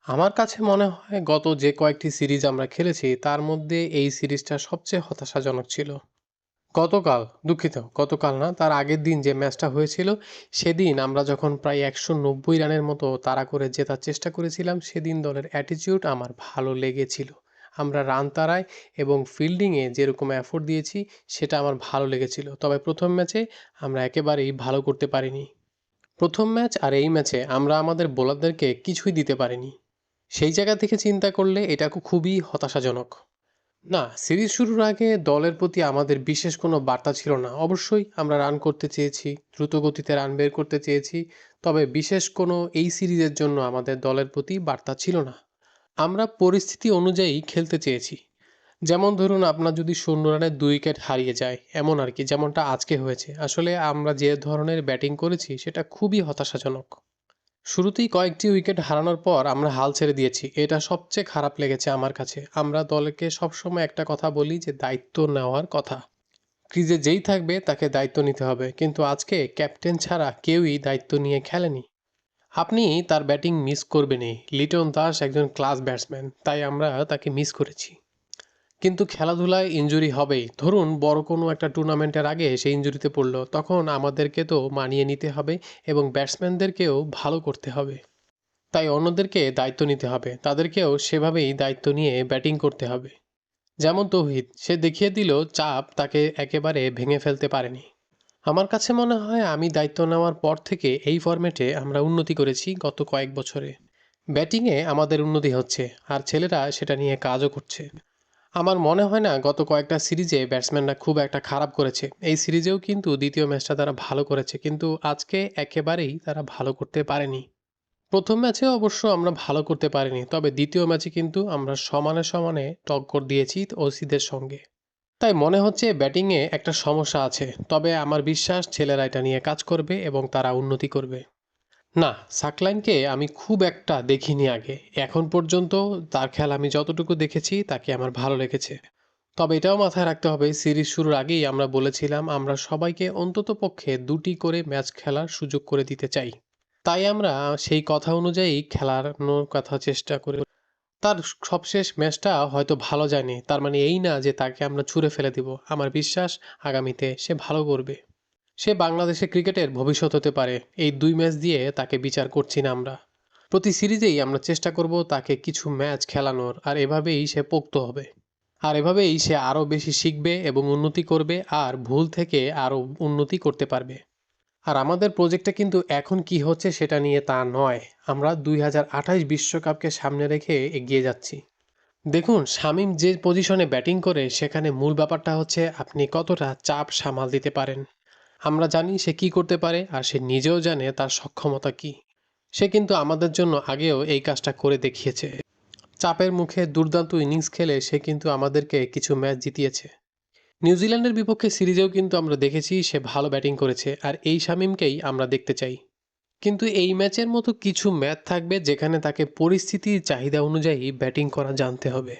আমার কাছে মনে হয় গত যে কয়েকটি সিরিজ আমরা খেলেছি তার মধ্যে এই সিরিজটা সবচেয়ে হতাশাজনক ছিল। গতকাল না, তার আগের দিন যে ম্যাচটা হয়েছিল, সেদিন আমরা যখন প্রায় 190 রানের মতো তাড়া করে জেতার চেষ্টা করেছিলাম, সেদিন দলের অ্যাটিটিউড আমার ভালো লেগেছিল। আমরা রান তাড়ায় এবং ফিল্ডিংয়ে যেরকম এফোর্ট দিয়েছি সেটা আমার ভালো লেগেছিল। তবে প্রথম ম্যাচে আমরা একেবারেই ভালো করতে পারিনি। প্রথম ম্যাচ আর এই ম্যাচে আমরা আমাদের বোলারদেরকে কিছুই দিতে পারিনি। সেই জায়গা থেকে চিন্তা করলে এটা খুবই হতাশাজনক। না, সিরিজ শুরুর আগে দলের প্রতি আমাদের বিশেষ কোনো বার্তা ছিল না। অবশ্যই আমরা রান করতে চেয়েছি, দ্রুত গতিতে রান বের করতে চেয়েছি, তবে বিশেষ কোনো এই সিরিজের জন্য আমাদের দলের প্রতি বার্তা ছিল না। আমরা পরিস্থিতি অনুযায়ী খেলতে চেয়েছি। যেমন ধরুন, আপনার যদি 0 রানে 2 উইকেট হারিয়ে যায়, এমন আর কি, যেমনটা আজকে হয়েছে। আসলে আমরা যে ধরনের ব্যাটিং করেছি সেটা খুবই হতাশাজনক। শুরুতেই কয়েকটি উইকেট হারানোর পর আমরা হাল ছেড়ে দিয়েছি, এটা সবচেয়ে খারাপ লেগেছে আমার কাছে। আমরা দলকে সবসময় একটা কথা বলি যে দায়িত্ব নেওয়ার কথা। ক্রিজে যেই থাকবে তাকে দায়িত্ব নিতে হবে, কিন্তু আজকে ক্যাপ্টেন ছাড়া কেউই দায়িত্ব নিয়ে খেলেনি। আপনি তার ব্যাটিং মিস করবেনই। লিটন দাস একজন ক্লাস ব্যাটসম্যান, তাই আমরা তাকে মিস করেছি। কিন্তু খেলাধুলায় ইনজুরি হবেই। ধরুন বড় কোনো একটা টুর্নামেন্টের আগে সে ইনজুরিতে পড়লো, তখন আমাদেরকে তো মানিয়ে নিতে হবে এবং ব্যাটসম্যানদেরকেও ভালো করতে হবে। তাই অন্যদেরকে দায়িত্ব নিতে হবে, তাদেরকেও সেভাবেই দায়িত্ব নিয়ে ব্যাটিং করতে হবে। যেমন তৌহিদ, সে দেখিয়ে দিল চাপ তাকে একেবারে ভেঙে ফেলতে পারেনি। আমার কাছে মনে হয় আমি দায়িত্ব নেওয়ার পর থেকে এই ফরম্যাটে আমরা উন্নতি করেছি গত কয়েক বছরে। ব্যাটিংয়ে আমাদের উন্নতি হচ্ছে, আর ছেলেরা সেটা নিয়ে কাজও করছে। আমার মনে হয় না গত কয়েকটা সিরিজে ব্যাটসম্যানরা খুব একটা খারাপ করেছে। এই সিরিজেও কিন্তু দ্বিতীয় ম্যাচটা তারা ভালো করেছে, কিন্তু আজকে একেবারেই তারা ভালো করতে পারেনি। প্রথম ম্যাচে অবশ্য আমরা ভালো করতে পারিনি, তবে দ্বিতীয় ম্যাচে কিন্তু আমরা সমানে সমানে টক্কর দিয়েছি ওসিদের সঙ্গে। তাই মনে হচ্ছে ব্যাটিংয়ে একটা সমস্যা আছে, তবে আমার বিশ্বাস ছেলেরা এটা নিয়ে কাজ করবে এবং তারা উন্নতি করবে। না, সাকলাইনকে আমি খুব একটা দেখিনি আগে। এখন পর্যন্ত তার খেলা আমি যতটুকু দেখেছি তাকে আমার ভালো লেগেছে। তবে এটাও মাথায় রাখতে হবে, সিরিজ শুরুর আগেই আমরা বলেছিলাম আমরা সবাইকে অন্ততপক্ষে 2টি করে ম্যাচ খেলার সুযোগ করে দিতে চাই। তাই আমরা সেই কথা অনুযায়ী খেলানোর কথা চেষ্টা করি। তার সবশেষ ম্যাচটা হয়তো ভালো যায়নি, তার মানে এই না যে তাকে আমরা ছুঁড়ে ফেলে দিব। আমার বিশ্বাস আগামীতে সে ভালো করবে। সে বাংলাদেশের ক্রিকেটের ভবিষ্যৎ হতে পারে। এই 2 ম্যাচ দিয়ে তাকে বিচার করছি না আমরা। প্রতি সিরিজেই আমরা চেষ্টা করব তাকে কিছু ম্যাচ খেলানোর, আর এভাবেই সে পোক্ত হবে। আর এভাবেই সে আরও বেশি শিখবে এবং উন্নতি করবে, আর ভুল থেকে আরও উন্নতি করতে পারবে। আর আমাদের প্রজেক্টে কিন্তু এখন কি হচ্ছে সেটা নিয়ে তা নয়, আমরা 2028 বিশ্বকাপকে সামনে রেখে এগিয়ে যাচ্ছি। দেখুন, শামীম যে পজিশনে ব্যাটিং করে সেখানে মূল ব্যাপারটা হচ্ছে আপনি কতটা চাপ সামাল দিতে পারেন। আমরা জানি সে কি করতে পারে, আর সে নিজেও জানে তার সক্ষমতা কি। সে কিন্তু আমাদের জন্য আগেও এই কাজটা করে দেখিয়েছে। চাপের মুখে দুর্দান্ত ইনিংস খেলে সে কিন্তু আমাদেরকে কিছু ম্যাচ জিতিয়েছে। নিউজিল্যান্ডের বিপক্ষে সিরিজেও কিন্তু আমরা দেখেছি সে ভালো ব্যাটিং করেছে, আর এই শামীমকেই আমরা দেখতে চাই। কিন্তু এই ম্যাচের মতো কিছু ম্যাচ থাকবে যেখানে তাকে পরিস্থিতির চাহিদা অনুযায়ী ব্যাটিং করা জানতে হবে।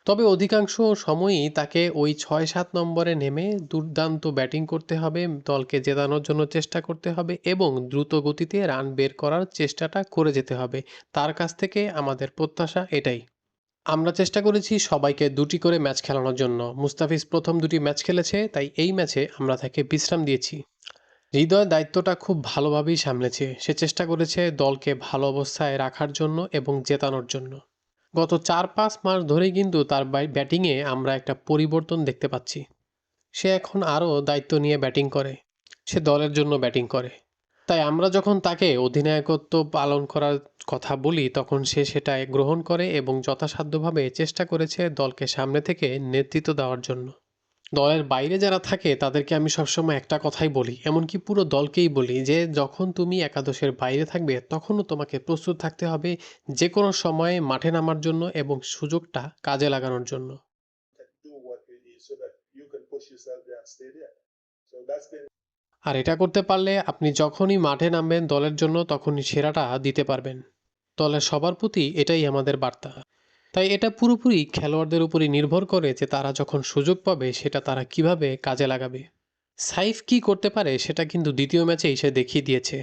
তবে অধিকাংশ সময়ই তাকে ওই 6-7 নম্বরে নেমে দুর্দান্ত ব্যাটিং করতে হবে, দলকে জেতানোর জন্য চেষ্টা করতে হবে এবং দ্রুত গতিতে রান বের করার চেষ্টাটা করে যেতে হবে। তার কাছ থেকে আমাদের প্রত্যাশা এটাই। আমরা চেষ্টা করেছি সবাইকে 2টি করে ম্যাচ খেলানোর জন্য। মুস্তাফিজ প্রথম 2টি ম্যাচ খেলেছে, তাই এই ম্যাচে আমরা তাকে বিশ্রাম দিয়েছি। হৃদয় দায়িত্বটা খুব ভালোভাবেই সামলেছে। সে চেষ্টা করেছে দলকে ভালো অবস্থায় রাখার জন্য এবং জেতানোর জন্য। গত 4-5 মাস ধরেই কিন্তু তার ব্যাটিংয়ে আমরা একটা পরিবর্তন দেখতে পাচ্ছি। সে এখন আরও দায়িত্ব নিয়ে ব্যাটিং করে। সে দলের জন্য ব্যাটিং করে। তাই আমরা যখন তাকে অধিনায়কত্ব পালন করার কথা বলি তখন সে সেটা গ্রহণ করে এবং যথাসাধ্যভাবে চেষ্টা করেছে দলকে সামনে থেকে নেতৃত্ব দেওয়ার জন্য। দলের বাইরে যারা থাকে তাদেরকে আমি সবসময় একটা কথাই বলি, এমনকি পুরো দলকেই বলি, যে যখন তুমি একাদশের বাইরে থাকবে তখনও তোমাকে প্রস্তুত থাকতে হবে যে কোনো সময়ে মাঠে নামার জন্য এবং সুযোগটা কাজে লাগানোর জন্য। আর এটা করতে পারলে আপনি যখনই মাঠে নামবেন দলের জন্য তখনই সেরাটা দিতে পারবেন। দলের সবার প্রতি এটাই আমাদের বার্তা। তাই এটা পুরোপুরি খেলোয়াড়দের উপরই নির্ভর করে যে তারা যখন সুযোগ পাবে সেটা তারা কিভাবে কাজে লাগাবে। সাইফ কি করতে পারে সেটা কিন্তু দ্বিতীয় ম্যাচে এসে দেখিয়ে দিয়েছে।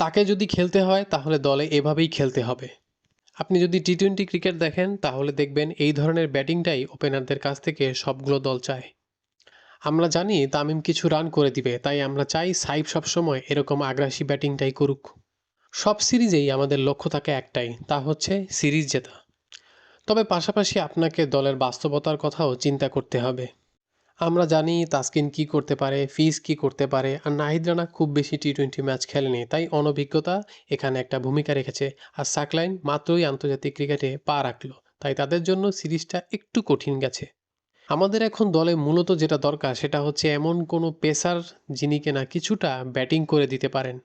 তাকে যদি খেলতে হয় তাহলে দলে এভাবেই খেলতে হবে। আপনি যদি টি-20 ক্রিকেট দেখেন তাহলে দেখবেন এই ধরনের ব্যাটিংটাই ওপেনারদের কাছ থেকে সবগুলো দল চায়। আমরা জানি তামিম কিছু রান করে দিবে, তাই আমরা চাই সাইফ সবসময় এরকম আগ্রাসী ব্যাটিংটাই করুক। সব সিরিজেই আমাদের লক্ষ্য থাকে একটাই, তা হচ্ছে সিরিজ জেতা। তবে পাশাপাশি আপনাকে দলের বাস্তবতার কথাও চিন্তা করতে হবে। আমরা জানি তাসকিন কি করতে পারে, ফিজ কি করতে পারে, আর নাহিদ রানা খুব বেশি টি-20 ম্যাচ খেলেনি, তাই অনভিজ্ঞতা এখানে একটা ভূমিকা রেখেছে। আর সাকলাইন মাত্রই আন্তর্জাতিক ক্রিকেটে পা রাখলো, তাই তাদের জন্য সিরিজটা একটু কঠিন গেছে। আমাদের এখন দলে মূলত যেটা দরকার সেটা হচ্ছে এমন কোনো পেসার যিনি কিনা কিছুটা ব্যাটিং করে দিতে পারেন।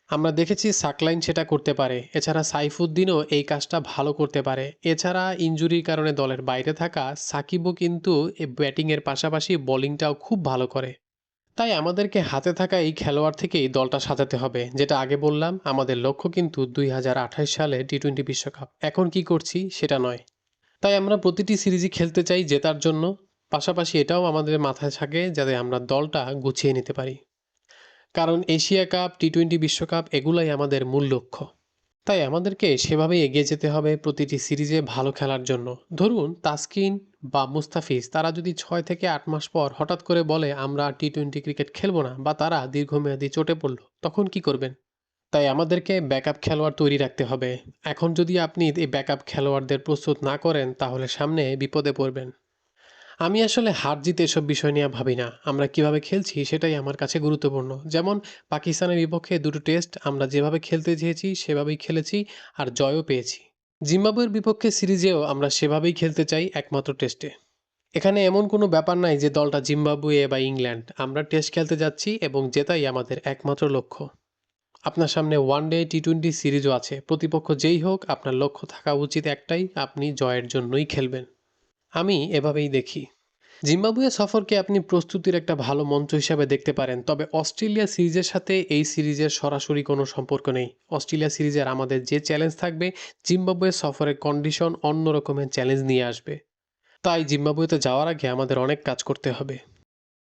আমরা দেখেছি সাকলাইন সেটা করতে পারে, এছাড়া সাইফুদ্দিনও এই কাজটা ভালো করতে পারে। এছাড়া ইনজুরির কারণে দলের বাইরে থাকা সাকিবও কিন্তু ব্যাটিংয়ের পাশাপাশি বোলিংটাও খুব ভালো করে। তাই আমাদেরকে হাতে থাকা এই খেলোয়াড় থেকেই দলটা সাজাতে হবে। যেটা আগে বললাম, আমাদের লক্ষ্য কিন্তু 2028 সালে টি-20 বিশ্বকাপ, এখন কি করছি সেটা নয়। তাই আমরা প্রতিটি সিরিজই খেলতে চাই জেতার জন্য, পাশাপাশি এটাও আমাদের মাথায় থাকে যাতে আমরা দলটা গুছিয়ে নিতে পারি। কারণ এশিয়া কাপ, টি-20 বিশ্বকাপ এগুলাই আমাদের মূল লক্ষ্য। তাই আমাদেরকে সেভাবেই এগিয়ে যেতে হবে প্রতিটি সিরিজে ভালো খেলার জন্য। ধরুন তাসকিন বা মুস্তাফিজ তারা যদি 6 থেকে 8 মাস পর হঠাৎ করে বলে আমরা টি-20 ক্রিকেট খেলবো না, বা তারা দীর্ঘমেয়াদী চোটে পড়ল, তখন কি করবেন? তাই আমাদেরকে ব্যাকআপ খেলোয়াড় তৈরি রাখতে হবে। এখন যদি আপনি এই ব্যাকআপ খেলোয়াড়দের প্রস্তুত না করেন তাহলে সামনে বিপদে পড়বেন। আমি আসলে হার জিত এসব বিষয় নিয়ে ভাবি না, আমরা কিভাবে খেলছি সেটাই আমার কাছে গুরুত্বপূর্ণ। যেমন পাকিস্তানের বিপক্ষে দুটো টেস্ট আমরা যেভাবে খেলতে চেয়েছি সেভাবেই খেলেছি, আর জয়ও পেয়েছি। জিম্বাবুয়ের বিপক্ষে সিরিজেও আমরা সেভাবেই খেলতে চাই একমাত্র টেস্টে। এখানে এমন কোনো ব্যাপার নাই যে দলটা জিম্বাবুয়ে বা ইংল্যান্ড, আমরা টেস্ট খেলতে যাচ্ছি এবং জেতাই আমাদের একমাত্র লক্ষ্য। আপনার সামনে ওয়ানডে, টি-20 সিরিজও আছে, প্রতিপক্ষ যেই হোক আপনার লক্ষ্য থাকা উচিত একটাই, আপনি জয়ের জন্যই খেলবেন। আমি এভাবেই দেখি। জিম্বাবুয়ে সফরকে আপনি প্রস্তুতির একটা ভালো মঞ্চ হিসাবে দেখতে পারেন, তবে অস্ট্রেলিয়া সিরিজের সাথে এই সিরিজের সরাসরি কোনো সম্পর্ক নেই। অস্ট্রেলিয়া সিরিজের আমাদের যে চ্যালেঞ্জ থাকবে, জিম্বাবুয়ে সফরের কন্ডিশন অন্য রকমের চ্যালেঞ্জ নিয়ে আসবে। তাই জিম্বাবুয়েতে যাওয়ার আগে আমাদের অনেক কাজ করতে হবে।